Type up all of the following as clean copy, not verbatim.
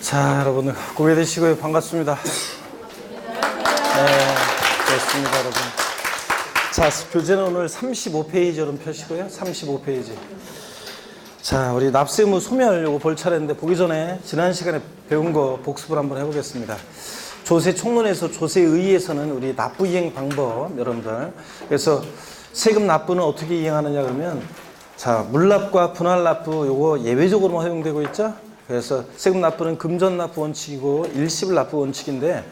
자, 여러분 고개 드시고요. 반갑습니다. 네, 좋습니다, 여러분. 자, 교재는 오늘 35페이지 여러분 펴시고요. 35페이지. 자, 우리 납세무 소멸 요거 볼 차례인데 보기 전에 지난 시간에 배운 거 복습을 한번 해보겠습니다. 조세 총론에서 조세 의의에서는 우리 납부 이행 방법 여러분들. 그래서 세금 납부는 어떻게 이행하느냐 그러면 자, 물납과 분할 납부 요거 예외적으로만 허용되고 있죠. 그래서 세금 납부는 금전 납부 원칙이고 일시불 납부 원칙인데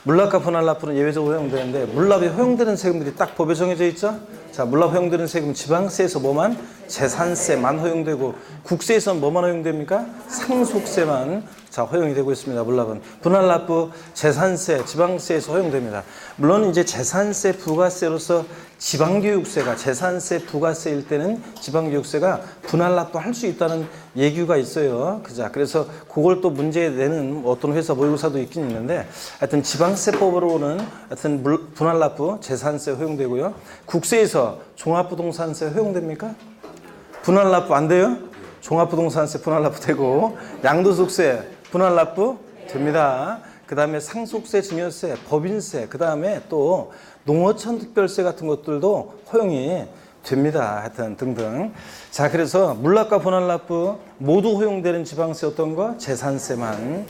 물납과 분할 납부는 예외적으로 허용되는데 물납이 허용되는 세금들이 딱 법에 정해져 있죠. 자, 물납 허용되는 세금 지방세에서 뭐만? 재산세만 허용되고 국세에서는 뭐만 허용됩니까? 상속세만 자 허용이 되고 있습니다. 물납은 분할 납부, 재산세, 지방세에서 허용됩니다. 물론 이제 재산세, 부가세로서 지방교육세가 재산세, 부가세일 때는 지방교육세가 분할 납부할 수 있다는 예규가 있어요. 그래서 그걸 또 문제 내는 어떤 회사 모의고사도 있긴 있는데 하여튼 지방세법으로는 하여튼 분할 납부, 재산세 허용되고요. 국세에서 종합부동산세 허용됩니까? 분할 납부 안 돼요? 종합부동산세 분할 납부 되고 양도소득세 분할 납부 됩니다. 그 다음에 상속세, 증여세, 법인세, 그 다음에 또 농어촌 특별세 같은 것들도 허용이 됩니다. 하여튼 등등. 자, 그래서 물납과 분할 납부 모두 허용되는 지방세 어떤 거? 재산세만.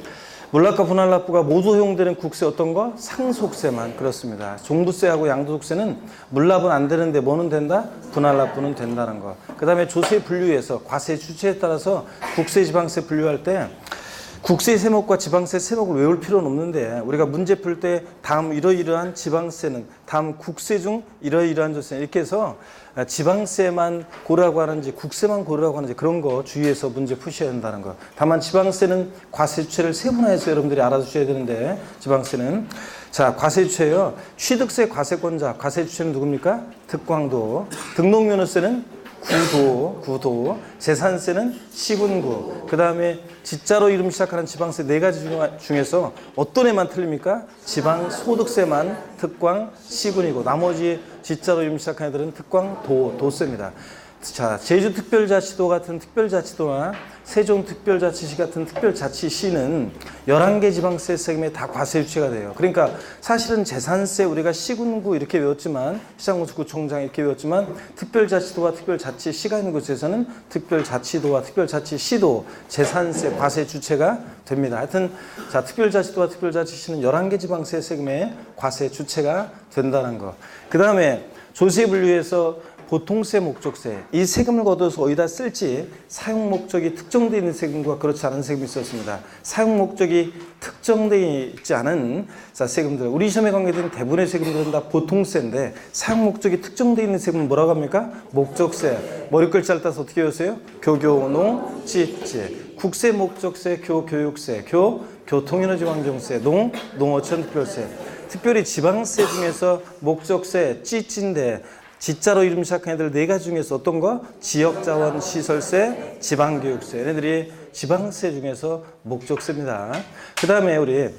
물납과 분할 납부가 모두 허용되는 국세 어떤 거? 상속세만. 그렇습니다. 종부세하고 양도소득세는 물납은 안 되는데 뭐는 된다? 분할 납부는 된다는 거. 그 다음에 조세 분류에서 과세 주체에 따라서 국세, 지방세 분류할 때 국세 세목과 지방세 세목을 외울 필요는 없는데 우리가 문제 풀 때 다음 이러이러한 지방세는 다음 국세 중 이러이러한 조세 이렇게 해서 지방세만 고르라고 하는지 국세만 고르라고 하는지 그런 거 주의해서 문제 푸셔야 된다는 거. 다만 지방세는 과세 주체를 세분화해서 여러분들이 알아주셔야 되는데 지방세는 자, 과세 주체요. 취득세 과세권자 과세 주체는 누굽니까? 특광도. 등록면허세는 구도, 재산세는 시군구, 그 다음에 지자로 이름 시작하는 지방세 네 가지 중에서 어떤 애만 틀립니까? 지방소득세만 특광, 시군이고 나머지 지자로 이름 시작하는 애들은 특광, 도세입니다. 자, 제주특별자치도 같은 특별자치도나 세종특별자치시 같은 특별자치시는 11개 지방세 세금에 다 과세 유치가 돼요. 그러니까 사실은 재산세 우리가 시군구 이렇게 외웠지만 시장구청장 이렇게 외웠지만 특별자치도와 특별자치시가 있는 곳에서는 특별자치도와 특별자치시도 재산세 과세 주체가 됩니다. 하여튼 자, 특별자치도와 특별자치시는 11개 지방세 세금에 과세 주체가 된다는 거. 그 다음에 조세 분류에서 보통세, 목적세 이 세금을 걷어서 어디다 쓸지 사용 목적이 특정되어 있는 세금과 그렇지 않은 세금이 있었습니다. 사용 목적이 특정되어 있지 않은 자, 세금들 우리 시험에 관계된 대부분의 세금들은 다 보통세인데 사용 목적이 특정되어 있는 세금은 뭐라고 합니까? 목적세. 머리 글자를 따서 어떻게 외우세요? 교교농, 찌찌. 국세, 목적세, 교육세, 교통에너지환경세, 농어촌 특별세. 특별히 지방세 중에서 목적세, 찌찌인데 지자로 이름 시작한 애들 네 가지 중에서 어떤 거? 지역자원시설세, 지방교육세. 얘네들이 지방세 중에서 목적세입니다. 그 다음에 우리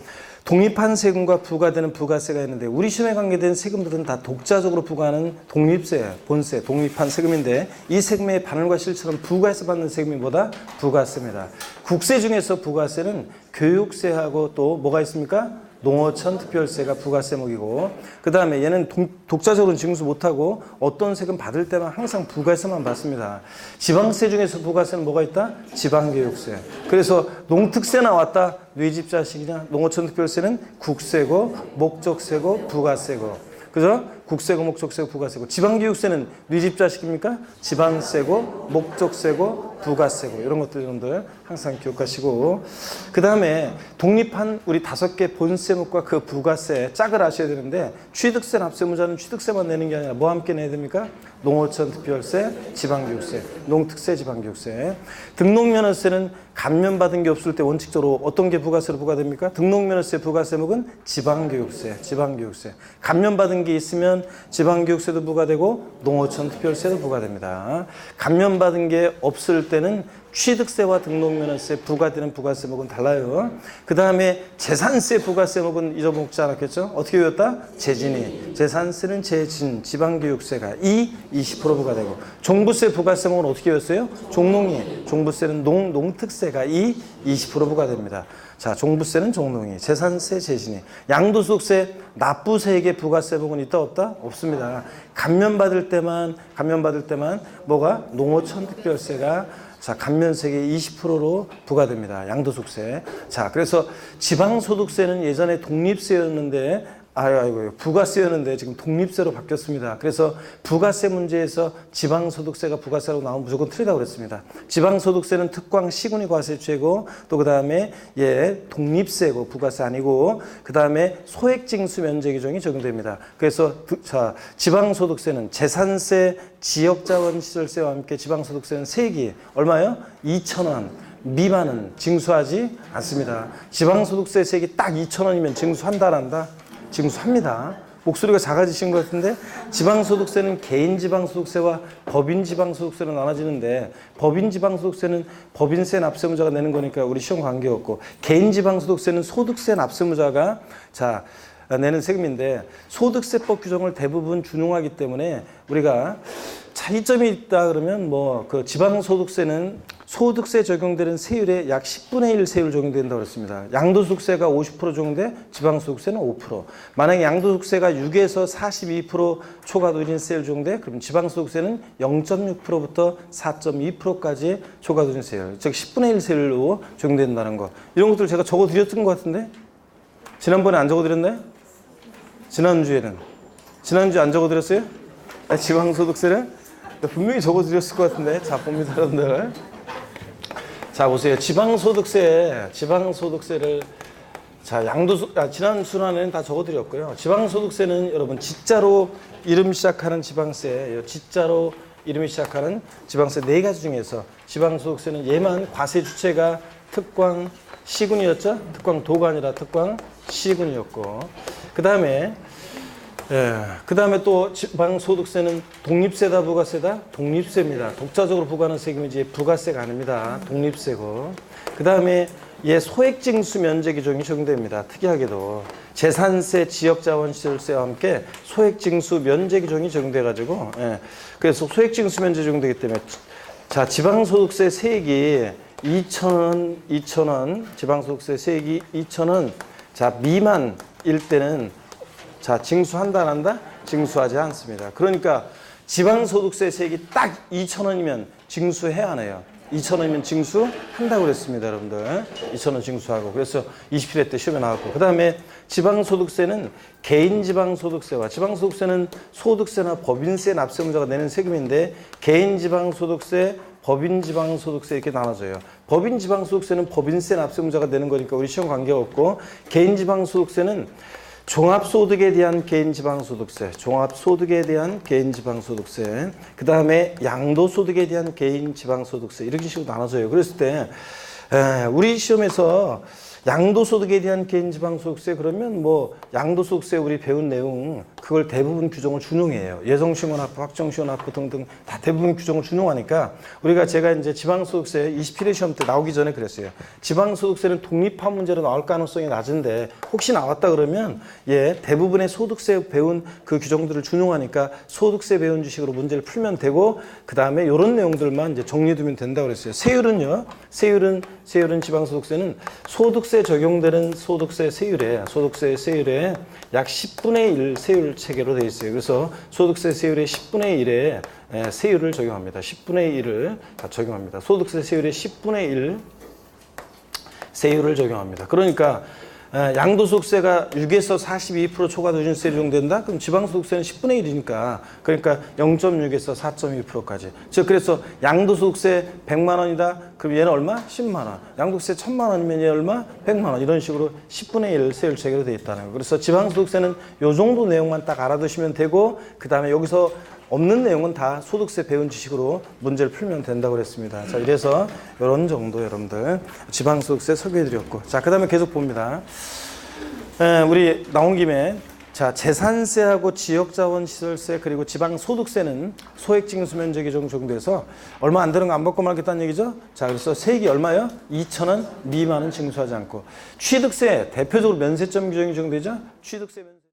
독립한 세금과 부과되는 부가세가 있는데 우리 시험에 관계된 세금들은 다 독자적으로 부과하는 독립세, 본세, 독립한 세금인데 이 세금의 반응과 실처럼 부과해서 받는 세금이 뭐다? 부가세입니다. 국세 중에서 부가세는 교육세하고 또 뭐가 있습니까? 농어촌 특별세가 부가세목이고 그 다음에 얘는 독자적으로는 징수 못하고 어떤 세금 받을 때만 항상 부가세만 받습니다. 지방세 중에서 부가세는 뭐가 있다? 지방교육세. 그래서 농특세 나왔다. 네 집 자식이냐? 농어촌 특별세는 국세고 목적세고 부가세고 그죠? 국세고 목적세고 부가세고 지방교육세는 네 집 자식입니까? 지방세고 목적세고 부가세고 이런 것들 여러분들 항상 기억하시고 그 다음에 독립한 우리 5개 본세목과 그 부가세 짝을 아셔야 되는데 취득세 납세무자는 취득세만 내는 게 아니라 뭐 함께 내야 됩니까? 농어촌 특별세, 지방교육세, 농특세, 지방교육세. 등록면허세는 감면받은 게 없을 때 원칙적으로 어떤 게 부가세로 부과됩니까? 등록면허세 부가세목은 지방교육세. 감면받은 게 있으면 지방교육세도 부과되고 농어촌 특별세도 부과됩니다. 감면받은 게 없을 때는 취득세와 등록면허세 부과되는 부가세목은 달라요. 그 다음에 재산세 부가세목은 잊어먹지 않았겠죠? 어떻게 외웠다? 재진이. 재산세는 재진, 지방교육세가 20% 부과되고, 종부세 부가세목은 어떻게 외웠어요? 종농이. 종부세는 농특세가 20% 부과됩니다. 자, 종부세는 종농이, 재산세 재진이. 양도소득세 납부세액의 부가세목은 있다 없다? 없습니다. 감면받을 때만 뭐가? 농어촌 특별세가 자, 감면세액의 20%로 부과됩니다. 양도소득세. 자, 그래서 지방소득세는 예전에 독립세였는데 부가세였는데 지금 독립세로 바뀌었습니다. 그래서 부가세 문제에서 지방소득세가 부가세로 나오면 무조건 틀리다고 그랬습니다. 지방소득세는 특광 시군위 과세죄고, 또 그 다음에 독립세고 부가세 아니고, 그 다음에 소액징수 면제 규정이 적용됩니다. 그래서 지방소득세는 재산세, 지역자원시설세와 함께 지방소득세는 세액이 얼마예요? 2,000원. 미만은 징수하지 않습니다. 지방소득세 세액이 딱 2,000원이면 징수한다 안 한다? 징수합니다. 목소리가 작아지신 것 같은데, 지방소득세는 개인지방소득세와 법인지방소득세로 나눠지는데, 법인지방소득세는 법인세 납세무자가 내는 거니까 우리 시험 관계없고, 개인지방소득세는 소득세 납세무자가 내는 세금인데, 소득세법 규정을 대부분 준용하기 때문에 우리가 차이점이 있다 그러면 그 지방소득세는 소득세 적용되는 세율의 약 10분의 1 세율 적용된다고 그랬습니다. 양도소득세가 50% 적용돼, 지방소득세는 5%. 만약에 양도소득세가 6에서 42% 초과도진 세율 적용돼, 그럼 지방소득세는 0.6%부터 4.2%까지 초과도진 세율, 즉 10분의 1 세율로 적용된다는 거. 이런 것들 제가 적어드렸던 것 같은데, 지난번에 안 적어드렸나요? 지난주에 안 적어드렸어요? 지방소득세를 분명히 적어드렸을 것 같은데. 자, 봅니다, 여러분들. 자, 보세요. 지방소득세를 지난 순환에는 다 적어드렸고요. 지방소득세는 여러분 지자로 이름 시작하는 지방세, 지자로 이름이 시작하는 지방세 4가지 중에서 지방소득세는 얘만 과세 주체가 특광 시군이었죠? 특광 도가 아니라 특광 시군이었고, 그 다음에 또 지방소득세는 독립세다 부가세다? 독립세입니다. 독자적으로 부과하는 세금이지 부가세가 아닙니다. 독립세고, 그 다음에 소액징수 면제 규정이 적용됩니다. 특이하게도 재산세, 지역자원시설세와 함께 소액징수 면제 규정이 적용돼가지고, 그래서 소액징수 면제 적용되기 때문에, 자, 지방소득세 세액이 2,000원, 지방소득세 세액이 2,000원, 자, 미만일 때는 징수한다 안 한다? 징수하지 않습니다. 그러니까 지방소득세 세액이 딱 2,000원이면 징수해야 하네요. 2,000원이면 징수한다고 그랬습니다, 여러분들. 2,000원 징수하고. 그래서 27회 때 시험에 나왔고. 그 다음에 지방소득세는 개인지방소득세와, 지방소득세는 소득세나 법인세 납세무자가 내는 세금인데, 개인지방소득세, 법인지방소득세 이렇게 나눠져요. 법인지방소득세는 법인세 납세무자가 내는 거니까 우리 시험 관계가 없고, 개인지방소득세는 종합소득에 대한 개인지방소득세, 그 다음에 양도소득에 대한 개인지방소득세, 이렇게 식으로 나눠져요. 그랬을 때 우리 시험에서 양도소득에 대한 개인지방소득세 그러면 양도소득세 우리 배운 내용 그걸 대부분 규정을 준용해요. 예정시험원학부, 확정시험원학부 등등 다 대부분 규정을 준용하니까 제가 이제 지방소득세 21회 시험 때 나오기 전에 그랬어요. 지방소득세는 독립한 문제로 나올 가능성이 낮은데 혹시 나왔다 그러면 대부분의 소득세 배운 그 규정들을 준용하니까 소득세 배운 지식으로 문제를 풀면 되고, 그 다음에 이런 내용들만 이제 정리해두면 된다고 그랬어요. 세율은 지방소득세는 소득세 적용되는 소득세 세율에 약 10분의 1 세율 체계로 되어 있어요. 그래서 소득세 세율의 10분의 1에 세율을 적용합니다. 10분의 1을 적용합니다. 소득세 세율의 10분의 1 세율을 적용합니다. 그러니까 양도소득세가 6에서 42% 초과도진세 적용된다? 그럼 지방소득세는 10분의 1이니까, 그러니까 0.6에서 4.2%까지. 그래서 양도소득세 100만 원이다? 그럼 얘는 얼마? 10만 원. 양도소득세 1000만 원이면 얘 얼마? 100만 원. 이런 식으로 10분의 1 세율 체계로 되어 있다는 거예요. 그래서 지방소득세는 요 정도 내용만 딱 알아두시면 되고, 그 다음에 여기서 없는 내용은 다 소득세 배운 지식으로 문제를 풀면 된다고 그랬습니다. 자, 이래서 이런 정도 여러분들 지방소득세 소개해드렸고, 자, 그 다음에 계속 봅니다. 우리 나온 김에 자, 재산세하고 지역자원시설세 그리고 지방소득세는 소액징수 면적이 적용돼서 얼마 안 되는 거 안 받고 말겠다는 얘기죠. 자, 그래서 세액이 얼마요? 2,000원 미만은 징수하지 않고. 취득세 대표적으로 면세점 규정이 적용되죠. 취득세 면세